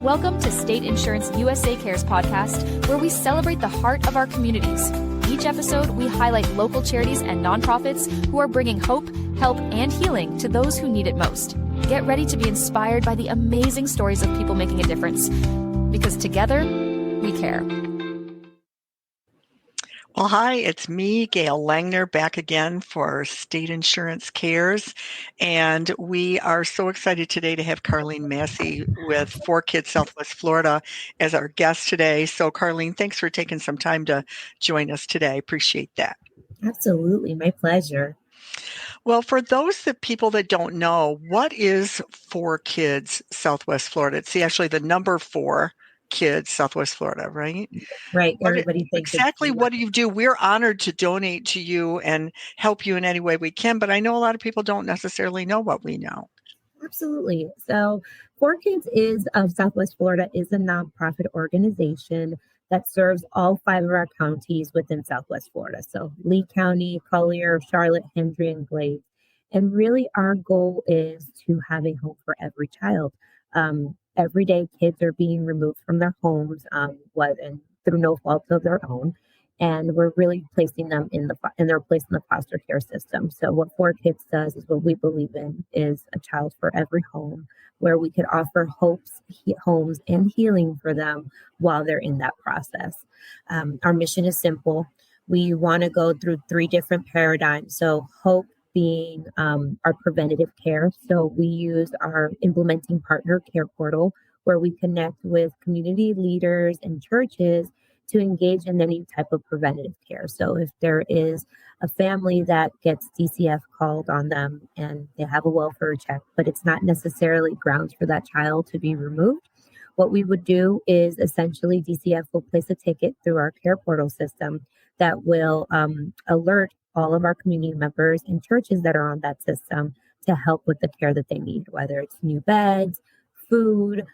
Welcome to State Insurance USA Cares podcast, where we celebrate the heart of our communities. Each episode, we highlight local charities and nonprofits who are bringing hope, help, and healing to those who need it most. Get ready to be inspired by the amazing stories of people making a difference, because together, we care. Well, hi, it's me, Gail Langner, back again for State Insurance Cares. And we are so excited today to have Karlene Masse with 4KIDS Southwest Florida as our guest today. So Karlene, thanks for taking some time to join us today. Appreciate that. Absolutely. My pleasure. Well, for those people that don't know, what is 4KIDS Southwest Florida? It's actually the number 4KIDS Southwest Florida, right? Right. Everybody thinks exactly what do you do? We're honored to donate to you and help you in any way we can, but I know a lot of people don't necessarily know what we know. Absolutely. So 4KIDS of Southwest Florida is a nonprofit organization that serves all 5 of our counties within Southwest Florida. So Lee County, Collier, Charlotte, Hendry, and Glades. And really our goal is to have a home for every child. Every day kids are being removed from their homes, through no fault of their own. And we're really placing them they're placed in the foster care system. So what 4KIDS does is what we believe in is a child for every home, where we could offer homes and healing for them while they're in that process. Our mission is simple. We want to go through 3 different paradigms. So hope being our preventative care. So we use our implementing partner CarePortal, where we connect with community leaders and churches to engage in any type of preventative care. So if there is a family that gets DCF called on them and they have a welfare check, but it's not necessarily grounds for that child to be removed, what we would do is essentially DCF will place a ticket through our CarePortal system that will alert all of our community members and churches that are on that system to help with the care that they need, whether it's new beds, food,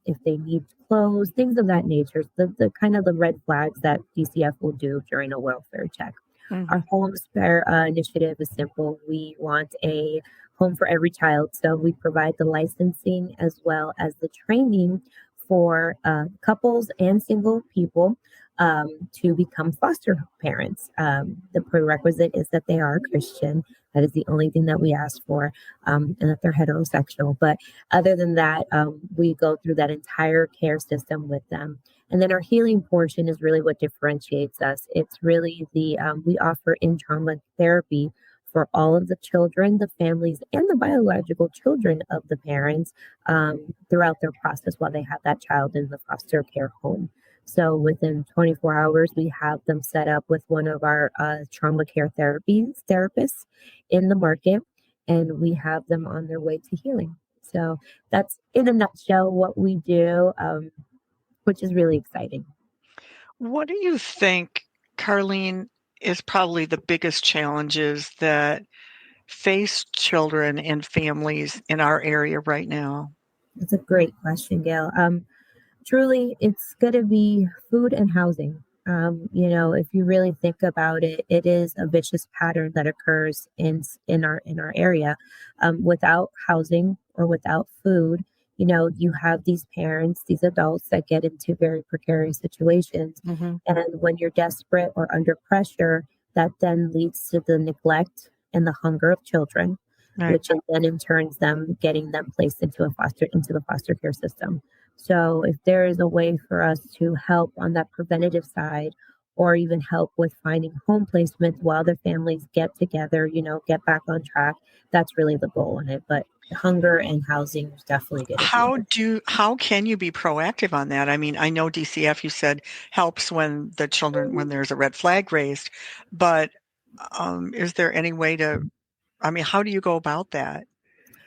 if they need clothes, things of that nature, the kind of the red flags that DCF will do during a welfare check. Mm-hmm. Our home spare initiative is simple. We want a home for every child. So we provide the licensing as well as the training for couples and single people to become foster parents. The prerequisite is that they are Christian. That is the only thing that we ask for, and that they're heterosexual. But other than that, we go through that entire care system with them. And then our healing portion is really what differentiates us. It's really we offer in-trauma therapy for all of the children, the families, and the biological children of the parents throughout their process while they have that child in the foster care home. So within 24 hours, we have them set up with one of our trauma care therapists in the market, and we have them on their way to healing. So that's in a nutshell what we do, which is really exciting. What do you think, Karlene, is probably the biggest challenges that face children and families in our area right now? That's a great question, Gail. Truly, it's going to be food and housing. If you really think about it, it is a vicious pattern that occurs in our area. Without housing or without food, you have these parents, these adults that get into very precarious situations. Mm-hmm. And when you're desperate or under pressure, that then leads to the neglect and the hunger of children, right, which then in turns them getting them placed into the foster care system. So if there is a way for us to help on that preventative side, or even help with finding home placement while the families get together, get back on track, that's really the goal in it. But hunger and housing is definitely good. How can you be proactive on that? I mean, I know DCF, you said, helps when there's a red flag raised, but is there any way how do you go about that?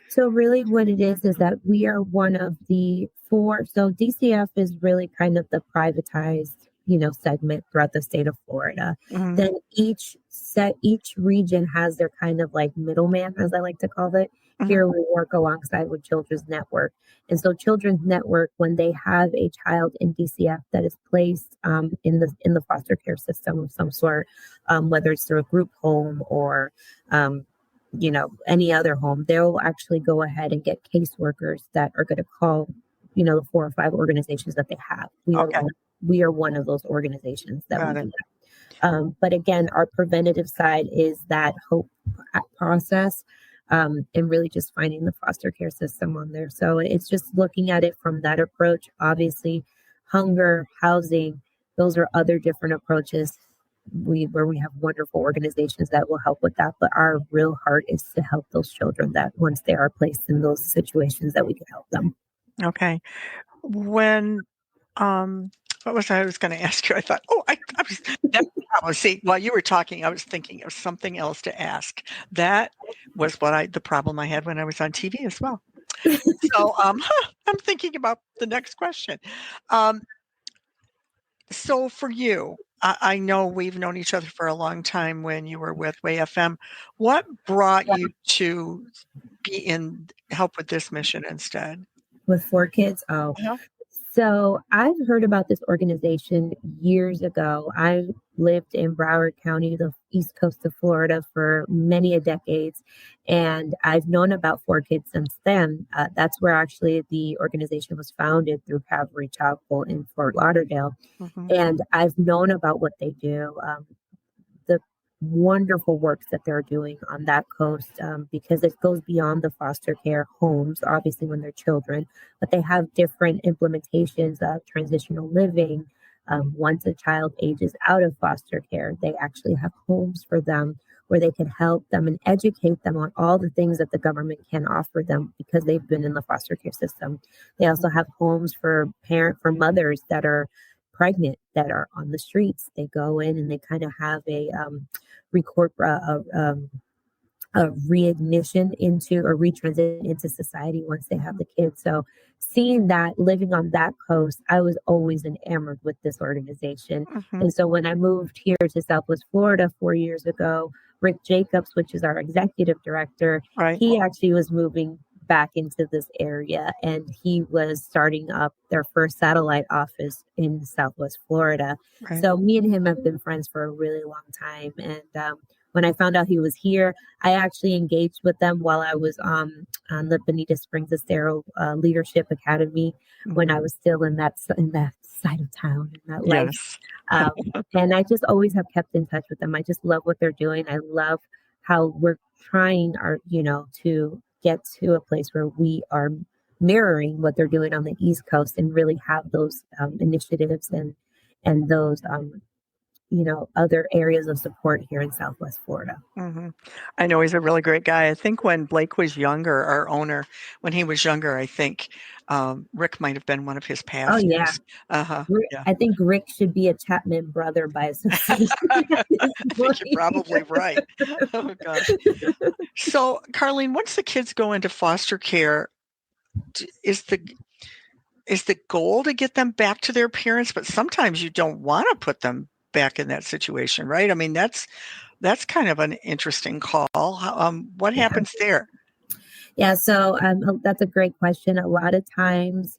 So really what it is that we are one of the 4. So DCF is really kind of the privatized, segment throughout the state of Florida. Mm-hmm. Then each region has their kind of like middleman, as I like to call it. Mm-hmm. Here we work alongside with Children's Network. And so Children's Network, when they have a child in DCF that is placed in the foster care system of some sort, whether it's through a group home or any other home, they'll actually go ahead and get caseworkers that are going to call the 4 or 5 organizations that they have. We are one of those organizations that we do that. But again, our preventative side is that hope process, and really just finding the foster care system on there. So it's just looking at it from that approach. Obviously, hunger, housing, those are other different approaches where we have wonderful organizations that will help with that. But our real heart is to help those children that once they are placed in those situations that we can help them. Okay. When what was I was going to ask you? I thought, see, while you were talking, I was thinking of something else to ask. That was the problem I had when I was on TV as well. So I'm thinking about the next question. So for you, I know we've known each other for a long time when you were with WAFM. What brought you to be in help with this mission instead? With 4KIDS? Oh. Uh-huh. So I've heard about this organization years ago. I lived in Broward County, the east coast of Florida, for many a decades, and I've known about 4KIDS since then. That's where actually the organization was founded, through Calvary Chapel in Fort Lauderdale. Mm-hmm. And I've known about what they do, the wonderful works that they're doing on that coast, because it goes beyond the foster care homes, obviously when they're children, but they have different implementations of transitional living. Once a child ages out of foster care, they actually have homes for them where they can help them and educate them on all the things that the government can offer them because they've been in the foster care system. They also have homes for mothers that are pregnant that are on the streets. They go in and they kind of have a reignition into or retransition into society once they have the kids. So seeing that, living on that coast, I was always enamored with this organization. Mm-hmm. And so when I moved here to Southwest Florida 4 years ago, Rick Jacobs, which is our executive director, he actually was moving back into this area, and he was starting up their first satellite office in Southwest Florida. So me and him have been friends for a really long time. And when I found out he was here, I actually engaged with them while I was on the Bonita Springs Estero Leadership Academy, when I was still in that side of town, in that life. And I just always have kept in touch with them. I just love what they're doing. I love how we're trying to get to a place where we are mirroring what they're doing on the East Coast and really have those initiatives and those other areas of support here in Southwest Florida. Mm-hmm. I know he's a really great guy. I think when Blake was younger, our owner, when he was younger, I think Rick might have been one of his pastors. Oh, yeah. I think Rick should be a Chapman brother by association. I think you're probably right. Oh, gosh. So, Karlene, once the kids go into foster care, is the goal to get them back to their parents? But sometimes you don't want to put them back in that situation, right? I mean, that's kind of an interesting call. What happens there? Yeah, so that's a great question. A lot of times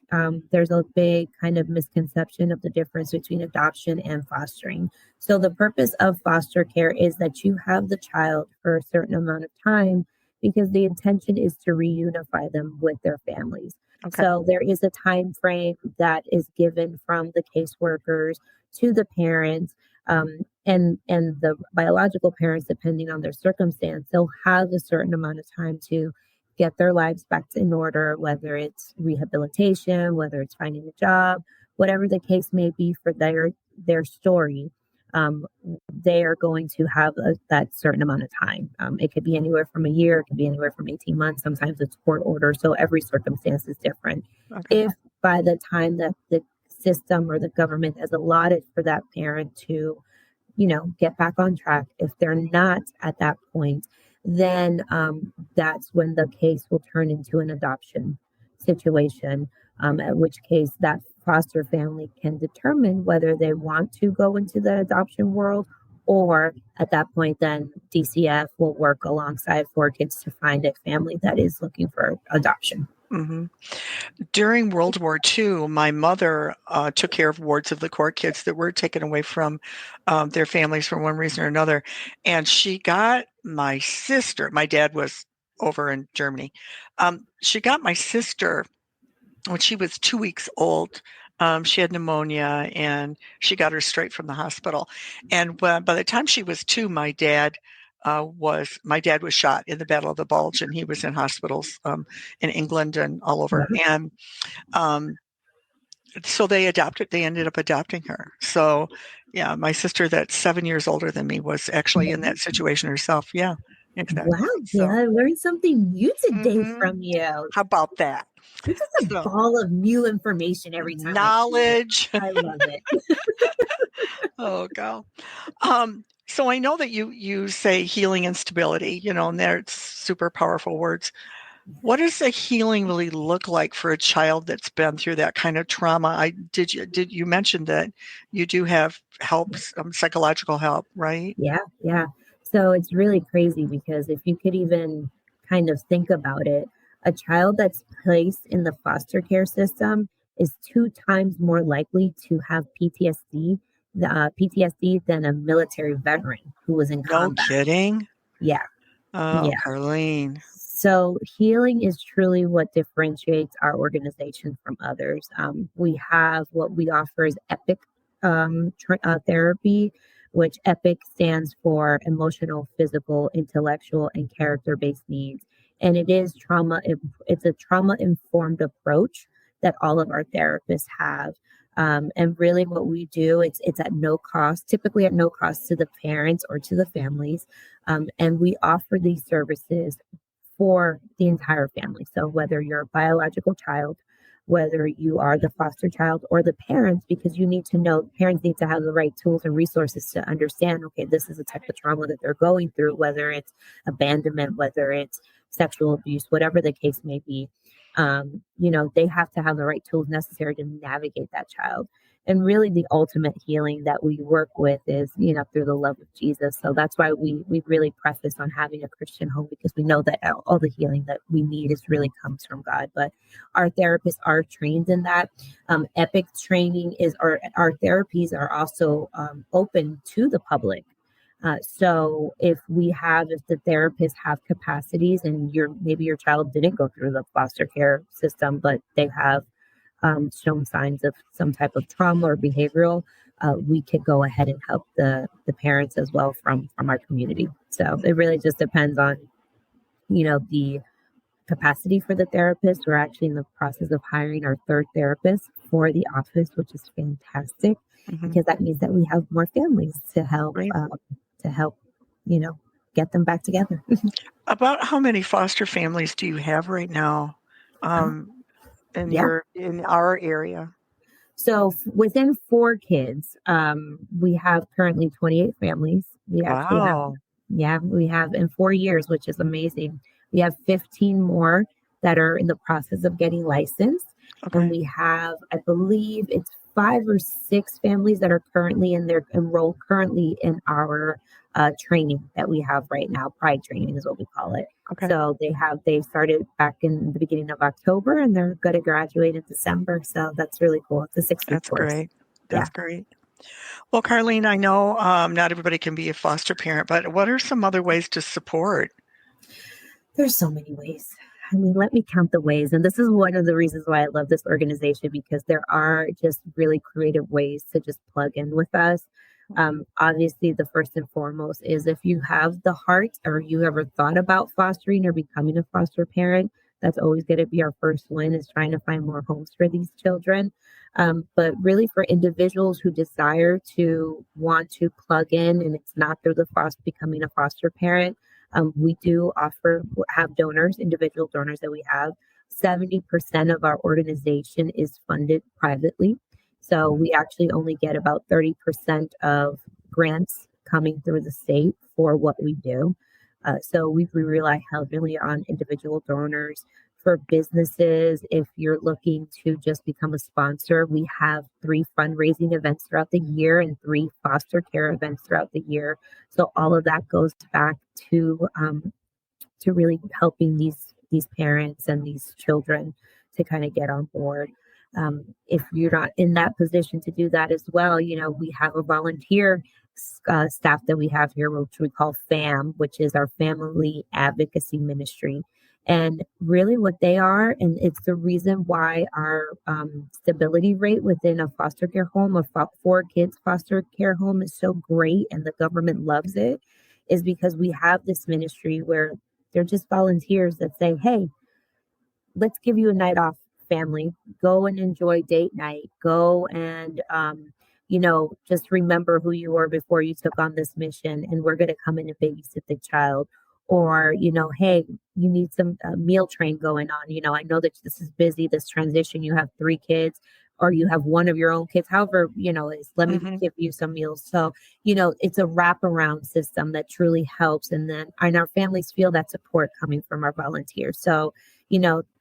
there's a big kind of misconception of the difference between adoption and fostering. So the purpose of foster care is that you have the child for a certain amount of time because the intention is to reunify them with their families. Okay. So there is a time frame that is given from the caseworkers to the parents, and the biological parents, depending on their circumstance. They'll have a certain amount of time to get their lives back in order, whether it's rehabilitation, whether it's finding a job, whatever the case may be for their story. They are going to have that certain amount of time. It could be anywhere from a year, it could be anywhere from 18 months. Sometimes it's court order. So every circumstance is different. Okay. If by the time that the system or the government has allotted for that parent to, get back on track, if they're not at that point, then that's when the case will turn into an adoption situation, at which case that foster family can determine whether they want to go into the adoption world, or at that point, then DCF will work alongside 4KIDS to find a family that is looking for adoption. Mm-hmm. During World War II, my mother took care of wards of the court kids that were taken away from their families for one reason or another. And she got my sister, my dad was over in Germany. She got my sister when she was 2 weeks old. She had pneumonia, and she got her straight from the hospital. And by the time she was 2, my dad was shot in the Battle of the Bulge, and he was in hospitals in England and all over. And so they ended up adopting her. So yeah, my sister that's 7 years older than me was actually in that situation herself. Yeah, exactly. Wow, So, yeah, I learned something new today from you. how about that? You're just a So, ball of new information every time. knowledge. I love it. Oh, God. So I know that you say healing and stability, and they're super powerful words. What does a healing really look like for a child that's been through that kind of trauma? Did you mention that you do have help, psychological help, right? Yeah. So it's really crazy because if you could even kind of think about it, a child that's placed in the foster care system is 2 times more likely to have PTSD than a military veteran who was in No combat. kidding. Yeah. Oh, Yeah. Karlene. So healing is truly what differentiates our organization from others. We have what we offer is EPIC therapy, which EPIC stands for emotional, physical, intellectual, and character-based needs. And it's a trauma-informed approach that all of our therapists have. And really what we do, it's at no cost, typically at no cost to the parents or to the families. And we offer these services for the entire family. So whether you're a biological child, whether you are the foster child or the parents, because parents need to have the right tools and resources to understand, okay, this is the type of trauma that they're going through, whether it's abandonment, whether it's sexual abuse, whatever the case may be. They have to have the right tools necessary to navigate that child. And really the ultimate healing that we work with is, through the love of Jesus. So that's why we really preface on having a Christian home, because we know that all the healing that we need really comes from God. But our therapists are trained in that. EPIC training our therapies are also open to the public. So if the therapists have capacities and maybe your child didn't go through the foster care system, but they have shown signs of some type of trauma or behavioral, we could go ahead and help the parents as well from our community. So it really just depends on, the capacity for the therapist. We're actually in the process of hiring our 3rd therapist for the office, which is fantastic because that means that we have more families to help, get them back together. About how many foster families do you have right now? In our area? So within 4KIDS, we have currently 28 families. We have in 4 years, which is amazing. We have 15 more that are in the process of getting licensed. Okay. And we have, I believe it's 5 or 6 families that are enrolled currently in our training that we have right now. Pride training is what we call it. Okay. So they started back in the beginning of October and they're going to graduate in December. So that's really cool. It's a 6-week course. Great. That's great. Well, Karlene, I know not everybody can be a foster parent, but what are some other ways to support? There's so many ways. I mean, let me count the ways. And this is one of the reasons why I love this organization, because there are just really creative ways to just plug in with us. Obviously, the first and foremost is if you have the heart or you ever thought about fostering or becoming a foster parent, that's always going to be our first win, is trying to find more homes for these children. But really for individuals who desire to want to plug in and it's not through becoming a foster parent, we do have donors, individual donors that we have. 70% of our organization is funded privately. So we actually only get about 30% of grants coming through the state for what we do. So we rely heavily on individual donors. For businesses, if you're looking to just become a sponsor, we have 3 fundraising events throughout the year and 3 foster care events throughout the year. So all of that goes back to really helping these parents and these children to kind of get on board. If you're not in that position to do that as well, we have a volunteer staff that we have here, which we call FAM, which is our Family Advocacy Ministry. And really what they are, and it's the reason why our stability rate within a foster care home, a 4KIDS foster care home is so great and the government loves it, is because we have this ministry where they're just volunteers that say, hey, let's give you a night off, family. Go and enjoy date night. Go and, just remember who you were before you took on this mission. And we're going to come in and babysit the child. Or, hey, you need some meal train going on. I know that this is busy, this transition. You have 3 kids or you have one of your own kids. However, let me give you some meals. So, it's a wraparound system that truly helps. And our families feel that support coming from our volunteers. So,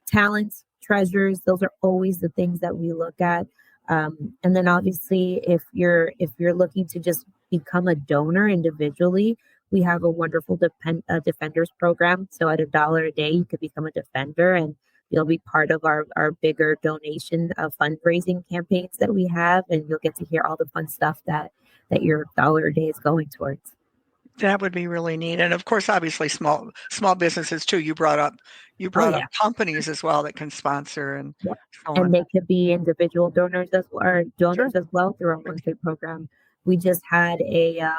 talents, treasures, those are always the things that we look at. And then obviously, if you're looking to just become a donor individually, we have a wonderful defenders program. So at $1 a day, you could become a defender and you'll be part of our bigger donation fundraising campaigns that we have. And you'll get to hear all the fun stuff that your $1 a day is going towards. That would be really neat. And of course, obviously small businesses too. You brought up companies as well that can sponsor and so on. And they could be individual donors as well, or donors as well through our monthly program. We just had a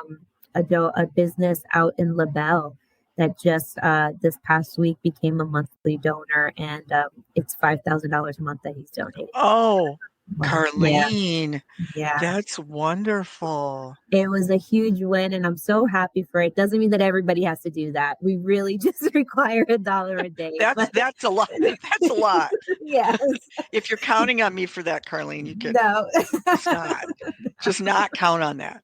business out in LaBelle that just this past week became a monthly donor, and it's $5,000 a month that he's donating. Oh, Karlene. Yeah. That's wonderful. It was a huge win and I'm so happy for it. Doesn't mean that everybody has to do that. We really just require $1 a day. That's a lot. That's a lot. Yes. If you're counting on me for that, Karlene, you can just not count on that.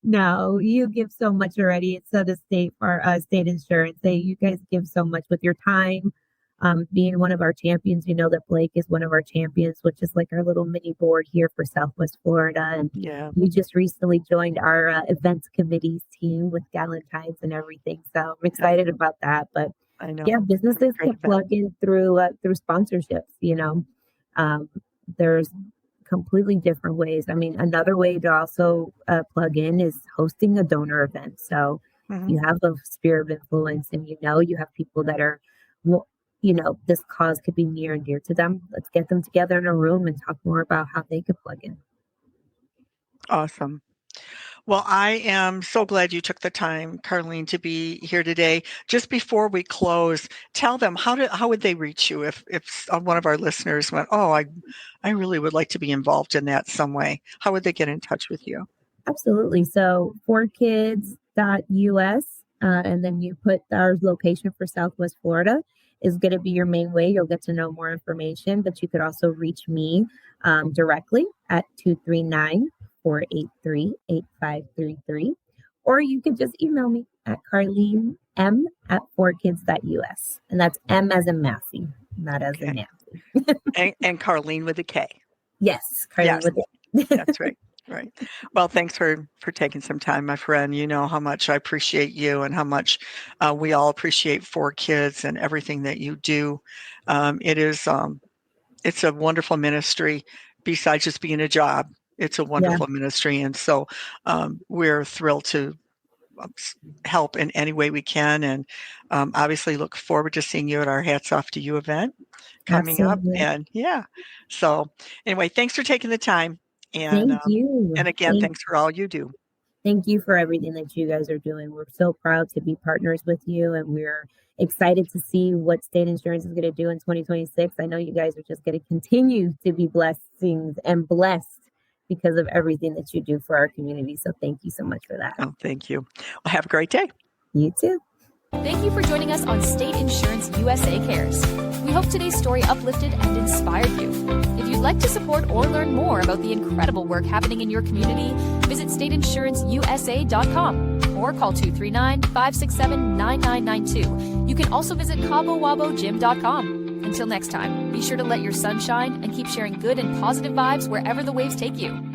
No, you give so much already. It's the state for state insurance. You guys give so much with your time. Being one of our champions, that Blake is one of our champions, which is like our little mini board here for Southwest Florida. And you just recently joined our events committee's team with Galentine's and everything. So I'm excited about that. But I know. Yeah, businesses can plug in through sponsorships. There's completely different ways. I mean, another way to also plug in is hosting a donor event. So you have a sphere of influence and you have people that are this cause could be near and dear to them. Let's get them together in a room and talk more about how they could plug in. Awesome. Well, I am so glad you took the time, Karlene, to be here today. Just before we close, tell them how would they reach you if one of our listeners went, oh, I really would like to be involved in that some way. How would they get in touch with you? Absolutely. So 4kids.us, and then you put our location for Southwest Florida is going to be your main way. You'll get to know more information, but you could also reach me directly at 239-483-8533, or you could just email me at karlenem@4kids.us. And that's M as in Masse, not as in Nancy. and Karlene with a K. Yes, Karlene with a K. That's right. Right. Well, thanks for taking some time, my friend. You know how much I appreciate you and how much we all appreciate 4KIDS and everything that you do. It's a wonderful ministry. Besides just being a job, it's a wonderful ministry. And so we're thrilled to help in any way we can. And obviously look forward to seeing you at our Hats Off to You event coming up. And so anyway, thanks for taking the time. And, Thank you. And again, thanks for all you do. Thank you for everything that you guys are doing. We're so proud to be partners with you, and we're excited to see what state insurance is going to do in 2026. I know you guys are just going to continue to be blessings and blessed because of everything that you do for our community. So thank you so much for that. Oh, thank you. Well, have a great day. You too. Thank you for joining us on State Insurance USA Cares. We hope today's story uplifted and inspired you. If you'd like to support or learn more about the incredible work happening in your community, visit stateinsuranceusa.com or call 239-567-9992. You can also visit CaboWaboGym.com. Until next time, be sure to let your sun shine and keep sharing good and positive vibes wherever the waves take you.